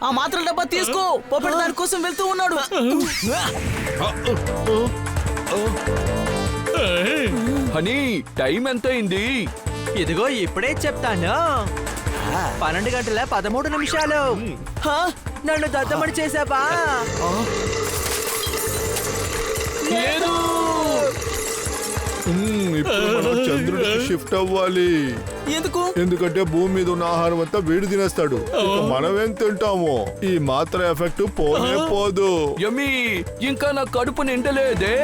ఆ మాత్రల డబ్బా తీసుకో. పొప్పటి దాని కోసం వెళ్తూ ఉన్నాడు. హనీ, టైం ఎంత అయింది? ఇదిగో ఇప్పుడే చెప్తాను. 12:13 నన్ను దద్దమడి చేసావా? లేదు. ఇప్పుడు మనం చంద్రుడికి షిఫ్ట్ అవ్వాలి. ఎందుకు? ఎందుకంటే భూమి మీద ఉన్న ఆహారం అంతా వీడు తినేస్తాడు. ఇక మనమేం తింటాము? ఈ మాత్ర ఎఫెక్ట్ పోనే పోదు. యమ్మీ, ఇంకా నా కడుపు నిండలేదే.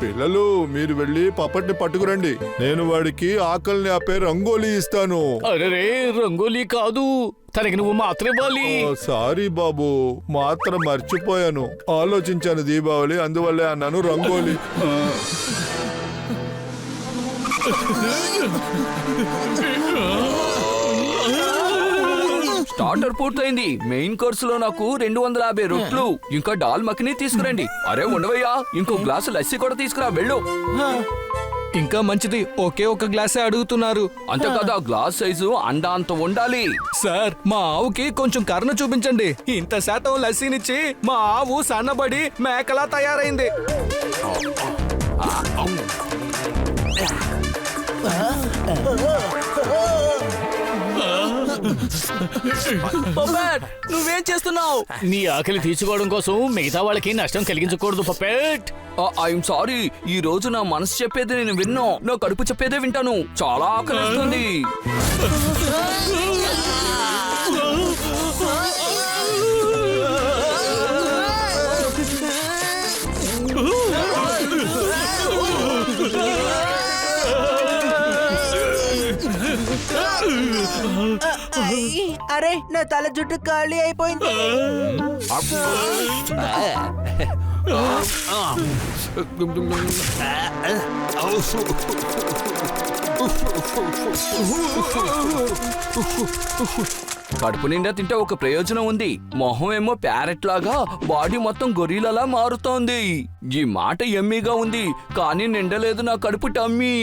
పిల్లలు, మీరు వెళ్ళి పప్పటిని పట్టుకురండి. నేను వాడికి ఆకలిని ఆపే రంగోలీ ఇస్తాను. అరే, రంగోలీ కాదు, తనకి నువ్వు మాత్రం ఇవ్వాలి. సారీ బాబు, మాత్రం మర్చిపోయాను. ఆలోచించాను దీపావళి, అందువల్లే అన్నాను రంగోలీ. స్టార్టర్ పూర్తయింది. మెయిన్ కోర్స్ లో నాకు 250 రొట్లు ఇంకా డాల్ మఖని తీసుకురండి. అరే ఉండవయ్యా, ఇంకో గ్లాసు లస్సీ కూడా తీసుకురా, వెళ్ళు. ఇంకా మంచిది, ఒకే ఒక గ్లాసే అడుగుతున్నారు. అంతే కదా, గ్లాస్ సైజు అంత ఉండాలి. సార్, మా ఆవుకి కొంచెం కరుణ చూపించండి. ఇంత శాతం లస్సీనిచ్చి మా ఆవు సన్నబడి మేకలా తయారైంది. పప్పెట్, నువ్వేం చేస్తున్నావు? నీ ఆకలి తీర్చుకోవడం కోసం మిగతా వాళ్ళకి నష్టం కలిగించకూడదు పప్పెట్. ఐఎమ్ సారీ, ఈ రోజు నా మనసు చెప్పేది నేను విన్నా, నా కడుపు చెప్పేదే వింటాను. చాలా ఆకలిస్తుంది. అరే, నా తల జుట్టు ఖాళీ అయిపోయింది. కడుపు నిండా తింటే ఒక ప్రయోజనం ఉంది. మొహం ఏమో ప్యారెట్ లాగా, బాడీ మొత్తం గొర్రెలలా మారుతోంది. ఈ మాట యమ్మీగా ఉంది, కానీ నిండలేదు నా కడుపు టమ్మీ.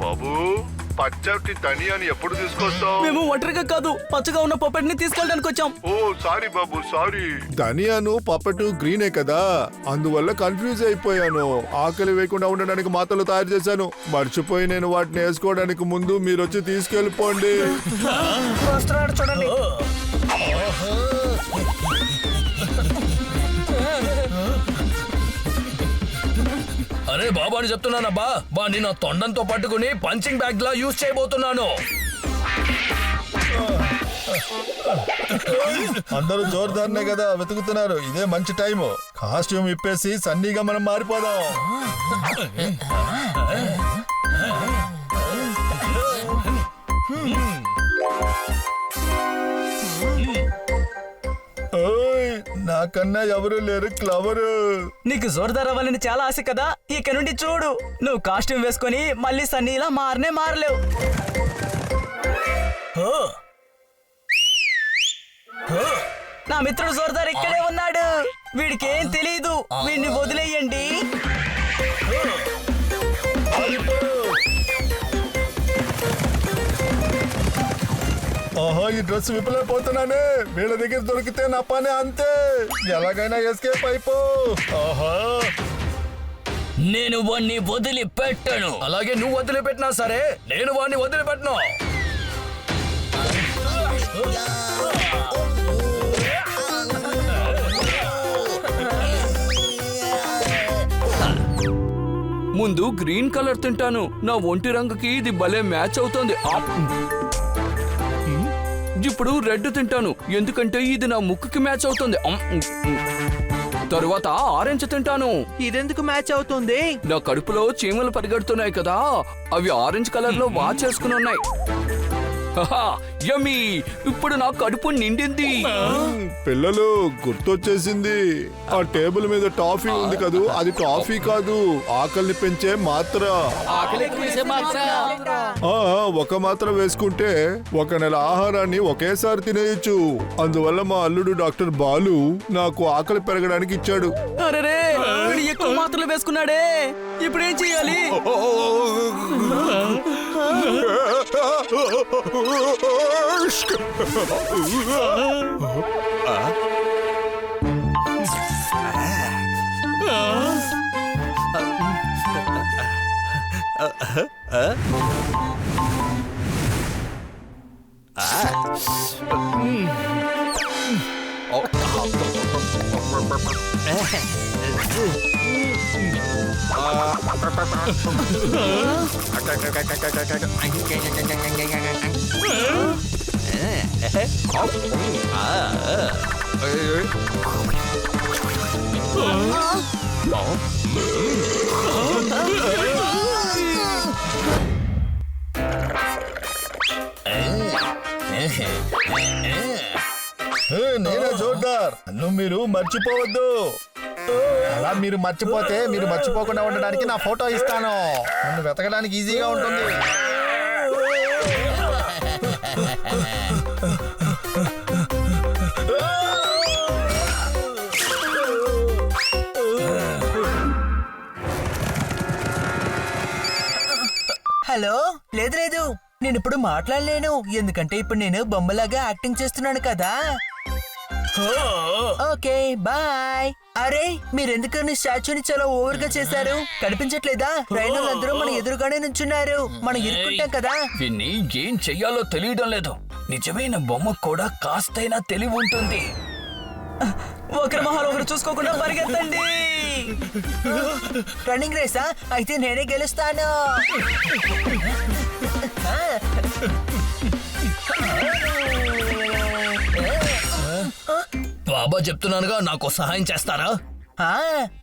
బాబు, పచ్చటి ధనియాని ఎప్పుడు తీసుకొస్తావు? మేము ఒంటరిగా కాదు, పచ్చగా ఉన్న పొప్పటిని తీసుకెళ్ళడానికి వచ్చాం. ఓ సారీ బాబు, సారీ. ధనియాను పప్పటు గ్రీనే కదా, అందువల్ల కన్ఫ్యూజ్ అయిపోయాను. ఆకలి వేయకుండా ఉండడానికి మాతలు తయారు చేశాను. మర్చిపోయి నేను వాటిని వేసుకోవడానికి ముందు మీరు వచ్చి తీసుకెళ్ళిపోండి. చూడండి. అరే బాబా అని చెప్తున్నానబ్బా, వాడిని నా తొండంతో పట్టుకుని పంచింగ్ బ్యాగ్ లా యూజ్ చేయబోతున్నాను. అందరూ జోరుదారునే కదా వెతుకుతున్నారు, ఇదే మంచి టైం. కాస్ట్యూమ్ ఇప్పేసి సన్నీగా మనం మారిపోదాం. నాకన్నా ఎవరు లేరు క్లవరు. నీకు జోర్దార్ అవ్వాలని చాలా ఆశ కదా, ఇక నుండి చూడు, నువ్వు కాస్ట్యూమ్ వేసుకొని మళ్ళీ సన్నీలా మారనే మారలేవు. నా మిత్రుడు జోర్దార్ ఇక్కడే ఉన్నాడు. వీడికి ఏం తెలీదు, వీడిని వదిలేయండి. ఓహో, ఈ డ్రెస్ విప్పలేకపోతున్నానే. వీళ్ళ దగ్గర దొరికితే నా పని అంతే. ఎలాగైనా ఎస్కేప్ అయిపో. ఓహో, నేను వాణ్ణి వదిలిపెట్టను. అలాగే నువ్వు వదిలిపెట్టినా సరే, నేను వాణ్ణి వదిలిపెట్టను. ముందు గ్రీన్ కలర్ తింటాను. నా ఒంటి రంగుకి ఇది భలే మ్యాచ్ అవుతోంది. ఇప్పుడు రెడ్ తింటాను, ఎందుకంటే ఇది నా ముక్కుకి మ్యాచ్ అవుతుంది. తరువాత ఆరెంజ్ తింటాను. ఇదెందుకు మ్యాచ్ అవుతుంది? నా కడుపులో చీమలు పరిగెడుతున్నాయి కదా, అవి ఆరెంజ్ కలర్ లో వాచ్ చేసుకుని ఉన్నాయి. హహా, యమ్మీ ఇప్పుడు నా కడుపు నిండింది. పిల్లలు గుర్తొచ్చేసింది. ఆ టేబుల్ మీద టాఫీ ఉంది కదూ, అది టాఫీ కాదు, ఆకలిని పెంచే మాత్ర. ఒక మాత్ర వేసుకుంటే 1 నెల ఆహారాన్ని ఒకేసారి తినేయచ్చు. అందువల్ల మా అల్లుడు డాక్టర్ బాలు నాకు ఆకలి పెరగడానికి ఇచ్చాడు. అరే ఎక్కువ మాత్రలు వేసుకున్నాడే, ఇప్పుడు ఏం చెయ్యాలి? నేనే జోర్దార్, మీరు మర్చిపోవద్దు. అలా మీరు మర్చిపోతే మీరు మర్చిపోకుండా ఉండడానికి నా ఫోటో ఇస్తాను. నన్ను వెతకడానికి ఈజీగా ఉంటుంది. హలో, లేదు లేదు, నేను ఇప్పుడు మాట్లాడలేను, ఎందుకంటే ఇప్పుడు నేను బొమ్మలాగా యాక్టింగ్ చేస్తున్నాను కదా. Okay boy. అరే మీరెందుకని స్టాచ్యూని చాలా ఓవర్ గా చేశారు? కనిపించట్లేదా? రైతులందరూ మన ఎదురుగానే నుంచున్నారు, మనం ఇరుక్కుంటాం కదా. విన్ని ఏం చెయ్యాలో తెలియడం లేదు. నిజమైన బొమ్మ కూడా కాస్తైనా తెలివి ఉంటుంది. ఒకరి మొహాలు ఒకరు చూసుకోకుండా పరిగెత్తండి. రన్నింగ్ రేసా? అయితే నేనే గెలుస్తాను. బాబా చెప్తున్నానుగా, నాకు సహాయం చేస్తారా?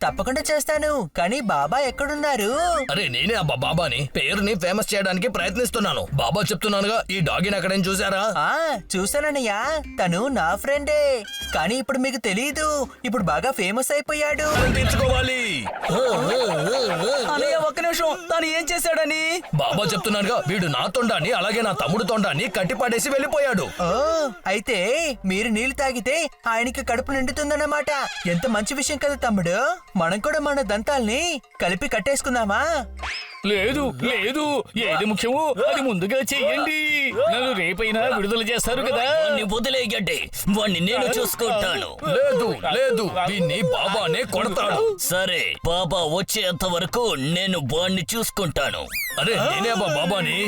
తప్పకుండా చేస్తాను, కానీ బాబా ఎక్కడున్నారు? అరే నేనే అబ్బా బాబాని పేరుని ఫేమస్ చేయడానికి ప్రయత్నిస్తున్నాను. బాబా చెప్తున్నానుగా, ఈ డాగిని ఎక్కడైనా చూసారా? చూసానన్నయ్యా, తను నా ఫ్రెండే, కానీ ఇప్పుడు మీకు తెలీదు, ఇప్పుడు బాగా ఫేమస్ అయిపోయాడు. తెచ్చుకోవాలి. అన్నయ్య ఒక్క నిమిషం, తను ఏం చేశాడని? బాబా చెప్తున్నానుగా, వీడు నా తొండాన్ని అలాగే నా తమ్ముడు తొండాన్ని కట్టిపడేసి వెళ్ళిపోయాడు. అయితే మీరు నీళ్లు తాగితే ఆయనకి కడుపు నిండుతుందన్నమాట. ఎంత మంచి విషయం కదా తమ్ముడు, మనం కూడా మన దంతాల్ని కలిపి కట్టేసుకుందామా? లేదు లేదు, ఏది ముఖ్యమో అది ముందుగా చెయ్యండి. నన్ను రేపైనా విడుదల చేస్తారు కదా. వదిలేయగడ్డి, వాణ్ణి నేను చూసుకుంటాను. లేదు లేదు, దీన్ని బాబానే కొడతాడు. సరే, బాబా వచ్చేంత వరకు నేను వాణ్ణి చూసుకుంటాను. అరే నేనే అబ్బా బాబాని.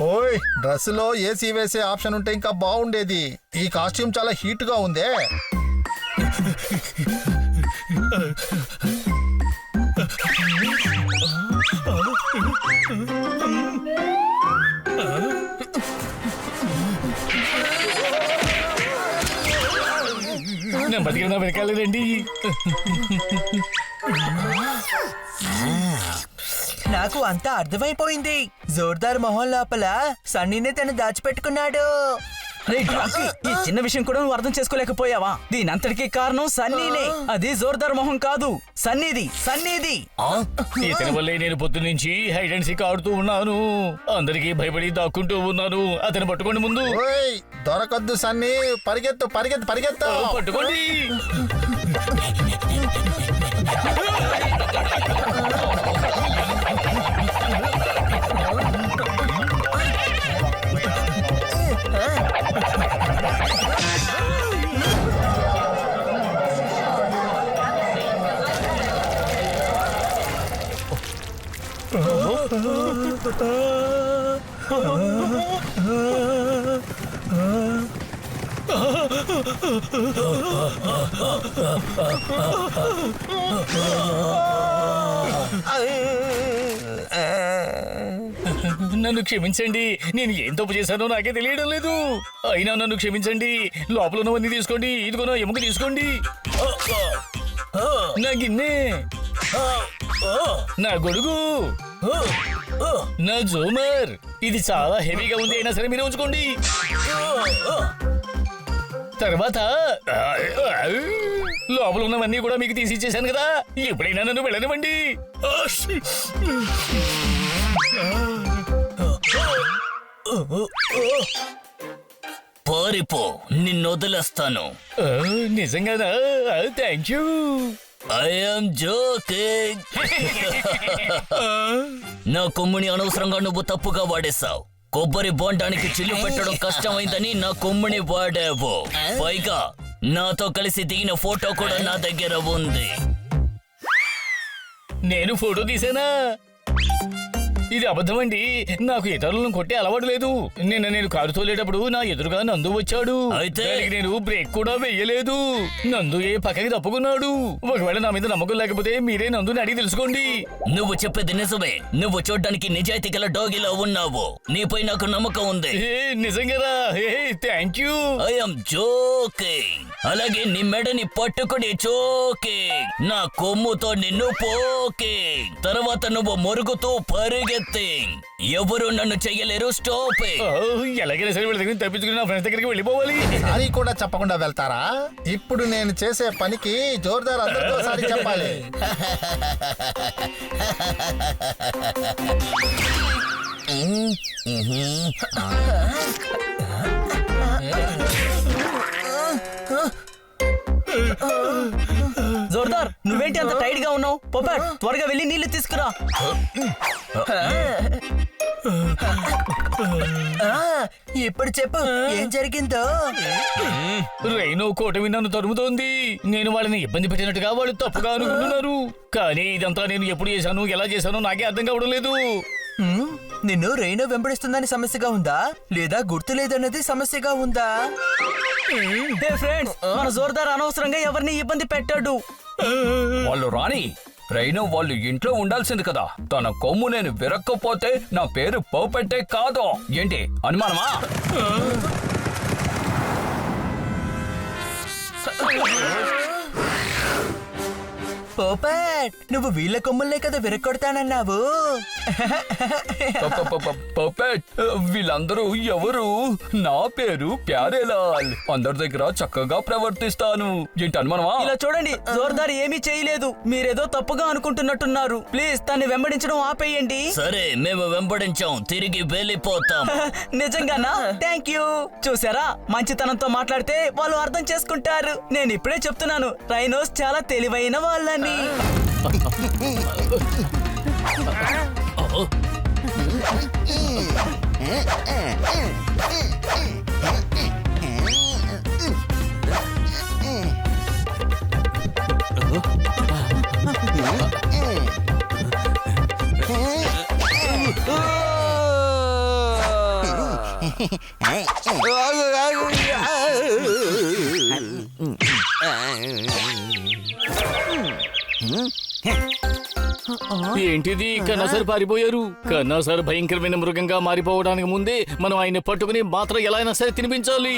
ఓయ్, డ్రెస్ లో ఏసీ వేసే ఆప్షన్ ఉంటే ఇంకా బాగుండేది. ఈ కాస్ట్యూమ్ చాలా హీట్ గా ఉందే. నేను బతికిన వెనకాలేదండి. నాకు అంతా అర్థమైపోయింది. జోర్దార్ మొహం లోపల సన్నీనే తను దాచిపెట్టుకున్నాడు. ఈ చిన్న విషయం కూడా నువ్వు అర్థం చేసుకోలేకపోయావా? దీని అంతటికీ కారణం సన్నీనే. అది జోర్దార్ మొహం కాదు, సన్నీది. ఇతని వల్లే నేను పొద్దు నుంచి హైడ్ అండ్ సీక్ ఆడుతూ ఉన్నాను. అందరికీ భయపడి దాక్కుంటూ ఉన్నాను. అతను పట్టుకోండి ముందు. ఓయ్, దొరకద్దు సన్నీ, పరిగెత్తు పరిగెత్తు పరిగెత్తు. పట్టుకోండి. నన్ను క్షమించండి, నేను ఏం తప్పు చేశానో నాకే తెలియడం లేదు. అయినా నన్ను క్షమించండి. లోపల ఉన్నవన్నీ తీసుకోండి, ఇదిగోనో ఎముక తీసుకోండి. నా గిన్నె, నా గొడుగు, నా జూమర్. ఇది చాలా హెవీగా ఉంది, అయినా సరే మీరు ఉంచుకోండి. తర్వాత లోపల ఉన్నవన్నీ కూడా మీకు తీసి ఇచ్చేసాను కదా, ఎప్పుడైనా నన్ను వెళ్ళనివ్వండి. పారిపో, నిన్ను వదిలేస్తాను. నిజంగానా? Thank you. I'm joking. నా కొమ్ముని అనవసరంగా నువ్వు తప్పుగా వాడేశావు. కొబ్బరి బోండానికి చిల్లు పెట్టడం కష్టమైందని నా కొమ్ముని వాడావు. పైగా నాతో కలిసి దిగిన ఫోటో కూడా నా దగ్గర ఉంది. నేను ఫోటో తీసానా? ఇది అబద్ధమండి. నాకు ఇతరులను కొట్టే అలవాటు లేదు. నిన్న నేను కారు తోలేటప్పుడు నా ఎదురుగా నందు వచ్చాడు. అయితే? దానికి నేను బ్రేక్ కూడా వెయ్యలేదు. నందు పక్కకి తప్పుకున్నాడు. ఒకవేళ నా మీద నమ్మకం లేకపోతే మీరే నందుని అడిగి తెలుసుకోండి. నువ్వు చెప్పేది నిజమే. నువ్వు చూడ్డానికి నిజాయితీ గల డాగిలా ఉన్నావు. నీపై నాకు నమ్మకం ఉంది. నిజంగా? Thank you. I'm joking. అలాగే నీ మెడని పట్టుకుని చోకింగ్. నా కొమ్ముతో నిన్ను పోకింగ్. తర్వాత నువ్వు మొరుగుతూ పరిగెత్తింగ్. ఎవరు నన్ను చెయ్యలేరు. స్టాపింగ్. ఎలాగైనా సరే వీళ్ళ దగ్గర తప్పించుకుని నా ఫ్రెండ్స్ దగ్గరికి వెళ్ళిపోవాలి. సారీ కూడా చెప్పకుండా వెళ్తారా? ఇప్పుడు నేను చేసే పనికి జోర్దార్ అందరితో సారీ చెప్పాలి. జోర్దార్, నువ్వేంటి అంత టైట్ గా ఉన్నావు? పొపాట్, త్వరగా వెళ్ళి నీళ్లు తీసుకురా. ఇప్పుడు చెప్పు, ఏం జరిగిందో? రైనో కోటమి నన్ను తరుముతోంది. నేను వాళ్ళని ఇబ్బంది పెట్టినట్టుగా వాళ్ళు తప్పుగా అనుకుంటున్నారు. కానీ ఇదంతా నేను ఎప్పుడు చేశాను, ఎలా చేశానో నాకే అర్థం కావడం లేదు. నిన్ను రైనో వెంబడిస్తుందని సమస్యగా ఉందా, లేదా గుర్తు లేదన్నది సమస్యగా ఉందా? హే ఫ్రెండ్స్, మన జోర్దార్ అనవసరంగా ఎవరిని ఇబ్బంది పెట్టాడు. వాళ్ళు రాని రైనో వాళ్ళు ఇంట్లో ఉండాల్సింది కదా. తన కొమ్ము నేను విరక్కపోతే నా పేరు పోపెట్టే కాదు. ఏంటి అనుమానమా? పోపాట్, నువ్వు వీళ్ళ కొమ్ముల్నే కదా విరక్కొడతానన్నావు. పపెట్, వీళ్ళందరూ ఎవరు? నా పేరు ప్యారేలాల్. అందరి దగ్గర చక్కగా ప్రవర్తిస్తాను. ఏంటి అనుమానమా? ఇలా చూడండి, జోర్దార్ ఏమీ చేయలేదు. మీరేదో తప్పుగా అనుకుంటున్నట్టున్నారు. ప్లీజ్ తన్ని వెంబడించడం ఆపేయండి. సరే, మేము వెంబడించాం, తిరిగి వెళ్ళిపోతాం. నిజంగానా? Thank you. చూసారా, మంచితనంతో మాట్లాడితే వాళ్ళు అర్థం చేసుకుంటారు. నేను ఇప్పుడే చెప్తున్నాను, రైనోస్ చాలా తెలివైన వాళ్ళని. ఏంటిది? కన్నా సార్ పారిపోయారు. కన్నా సార్ భయంకరమైన మృగంగా మారిపోవడానికి ముందే మనం ఆయన పట్టుకుని మాత్రం ఎలా అయినా సరే తినిపించాలి.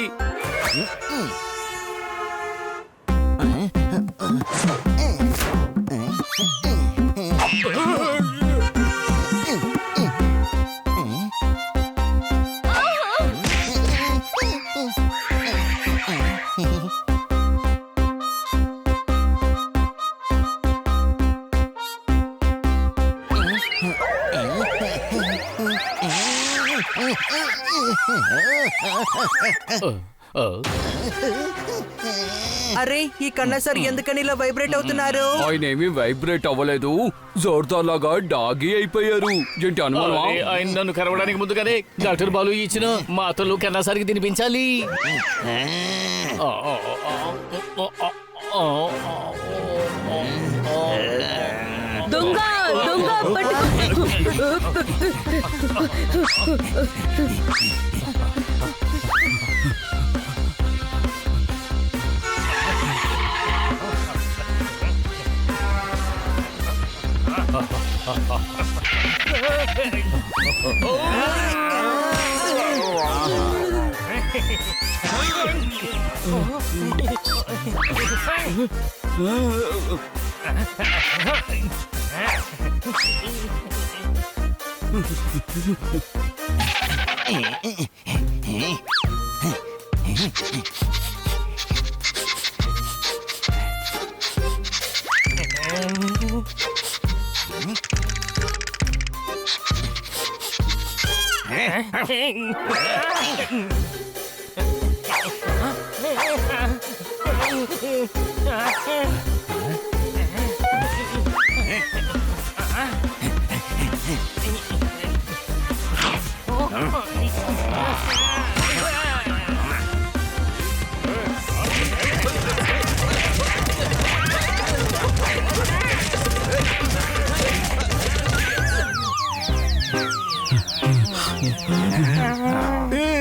అరే, ఈ కన్నా సార్ ఎందుకని ఇలా వైబ్రేట్ అవుతున్నారు? ఆయన ఏమీ వైబ్రేట్ అవ్వలేదు. జోర్దార్ లాగా డాగి అయిపోయారు. ఏంటి అనుమానమా? ఆయన నన్ను కరవడానికి ముందుగానే డాక్టర్ బాలు ఇచ్చిన మాటలు కన్నా సార్కి తినిపించాలి. దొంగ దొంగ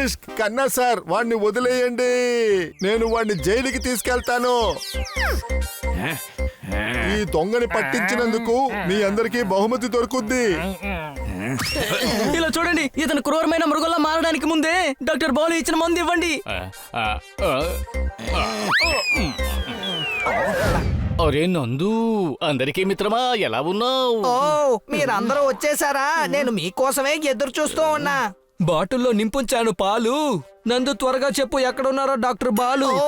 ఇష్క్, కన్నా సార్ వాణ్ణి వదిలేయండి, నేను వాణ్ణి జైలుకి తీసుకెళ్తాను. ఈ దొంగని పట్టించినందుకు మీ అందరికీ బహుమతి దొరుకుద్ది. ఇలా చూడండి, ఇతను క్రూరమైన మృగంలా మారడానికి ముందే డాక్టర్ బాలు ఇచ్చిన మందు ఇవ్వండి. అరే నందు, అందరికీ మిత్రమా, ఎలా ఉన్నావు? ఓ మీరందరూ వచ్చేసారా? నేను మీకోసమే ఎదురు చూస్తూ ఉన్నా. బాటిల్లో నింపుంచాను పాలు. నందు త్వరగా చెప్పు, ఎక్కడున్నారో డాక్టర్ బాలు? ఓ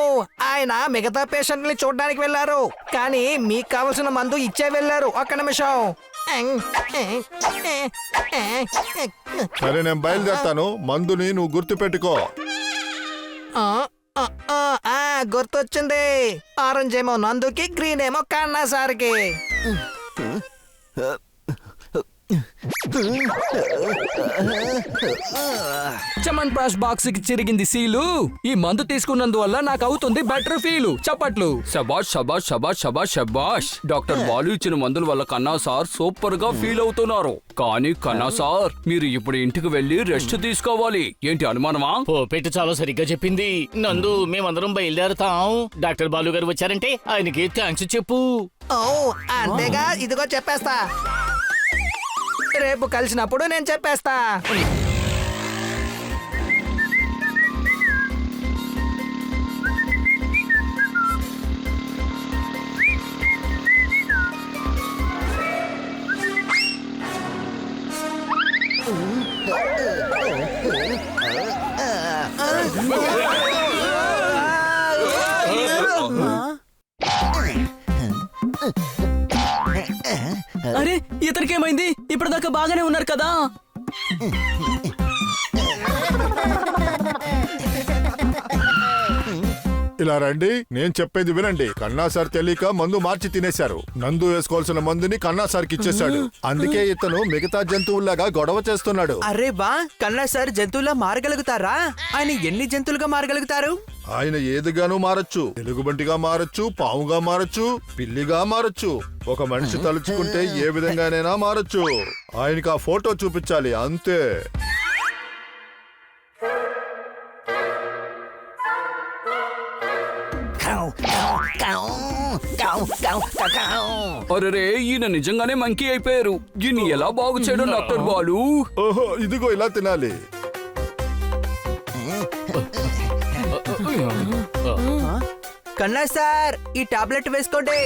ఆయన మిగతా పేషెంట్ని చూడడానికి వెళ్ళారు, కానీ మీకు కావలసిన మందు ఇచ్చే వెళ్ళారు. ఒక్క నిమిషం. సరే నేను బయలుదేరుతాను, మందుని నువ్వు గుర్తు పెట్టుకో. గుర్తొచ్చింది. ఆరెంజ్ ఏమో నందుకి, గ్రీన్ ఏమో కన్నా సార్కి. చమన్ ప్రాష్ బాక్స్ కి చిరిగింది సీలు. ఈ మందు తీసుకున్నందువల్ల నాకు అవుతుంది బెటర్ ఫీలు. చప్పట్లు. శబాష్ శబాష్ శబాష్ శబాష్ శబాష్. డాక్టర్ బాలు ఇచ్చిన మందుల వల్ల కన్నా సార్ సూపర్ గా ఫీల్ అవుతున్నారు. కానీ కన్నా సార్, మీరు ఇప్పుడు ఇంటికి వెళ్ళి రెస్ట్ తీసుకోవాలి. ఏంటి అనుమానమా? ఓ పెట్టి చాలా సరిగ్గా చెప్పింది. నందు, మేమందరం బయలుదేరతాం. డాక్టర్ బాలు గారు వచ్చారంటే ఆయనకి థ్యాంక్స్ చెప్పు. ఓ అంతేగా, ఇదిగో చెప్పేస్తా. రేపు కలిసినప్పుడు నేను చెప్పేస్తా. అరే, ఇతనికేమైంది? ఇప్పటిదాకా బాగానే ఉన్నారు కదా. ఇలా రండి, నేను చెప్పేది వినండి. కన్నా సార్ తెలియక మందు మార్చి తినేశారు. నందు వేసుకోవాల్సిన మందుని కన్నా సార్కి ఇచ్చేశాడు. అందుకే ఇతను మిగతా జంతువుల్లాగా గొడవ చేస్తున్నాడు. అరే వా, కన్నా సార్ జంతువులా మారగలుగుతారా? ఆయన ఎన్ని జంతువులుగా మారగలుగుతారు? ఆయన ఏదిగానూ మారచ్చు. ఎలుగుబంటిగా మారచ్చు, పావుగా మారచ్చు, పిల్లిగా మారచ్చు. ఒక మనిషి తలుచుకుంటే ఏ విధంగానైనా మారచ్చు. ఆయనకి ఆ ఫోటో చూపించాలి, అంతే. అరే, ఈయన నిజంగానే మంకీ అయిపోయారు. ఈయన ఎలా బాగు చేయడం డాక్టర్ బాలు? ఓహో, ఇదిగో ఇలా తినాలి. కన్నా సార్, ఈ టాబ్లెట్ వేసుకోండి.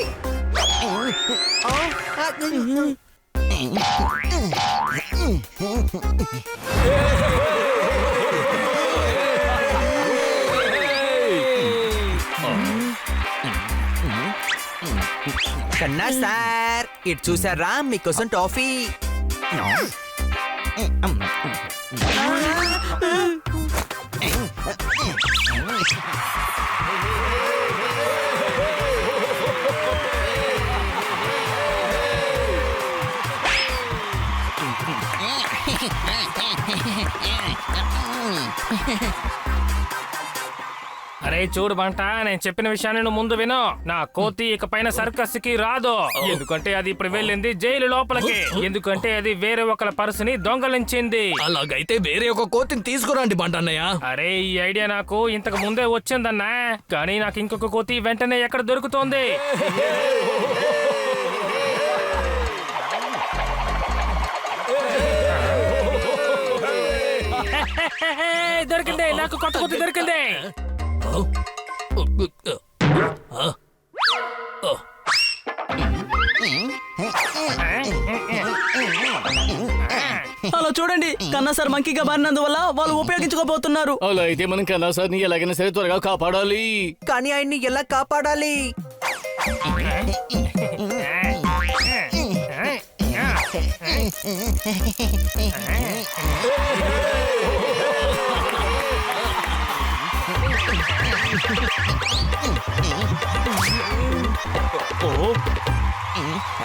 కన్నా సార్, ఇటు చూసారా, మీకోసం టాఫీ. అరే చూడు బంట, నేను చెప్పిన విషయాన్ని నువ్వు ముందు విను. నా కోతి ఇక పైన సర్కస్ కి రాదు. ఎందుకంటే అది ఇప్పుడు వెళ్ళింది జైలు లోపలికి. ఎందుకంటే అది వేరే ఒకళ్ళ పర్సుని దొంగలించింది. అలాగైతే వేరే ఒక కోతిని తీసుకురండి బంటన్నయ్య. అరే, ఈ ఐడియా నాకు ఇంతకు ముందే వచ్చిందన్నా, కానీ నాకు ఇంకొక కోతి వెంటనే ఎక్కడ దొరుకుతోంది. దొరికింది, నాకు కొత్త కోతి దొరికింది. అలా చూడండి కన్నా సార్ మంకీగా మారినందువల్ల వాళ్ళు ఉపయోగించుకోబోతున్నారు. అలా అయితే మనం కన్నా సార్ని ఎలాగైనా సరే త్వరగా కాపాడాలి. కానీ ఆయన్ని ఎలా కాపాడాలి?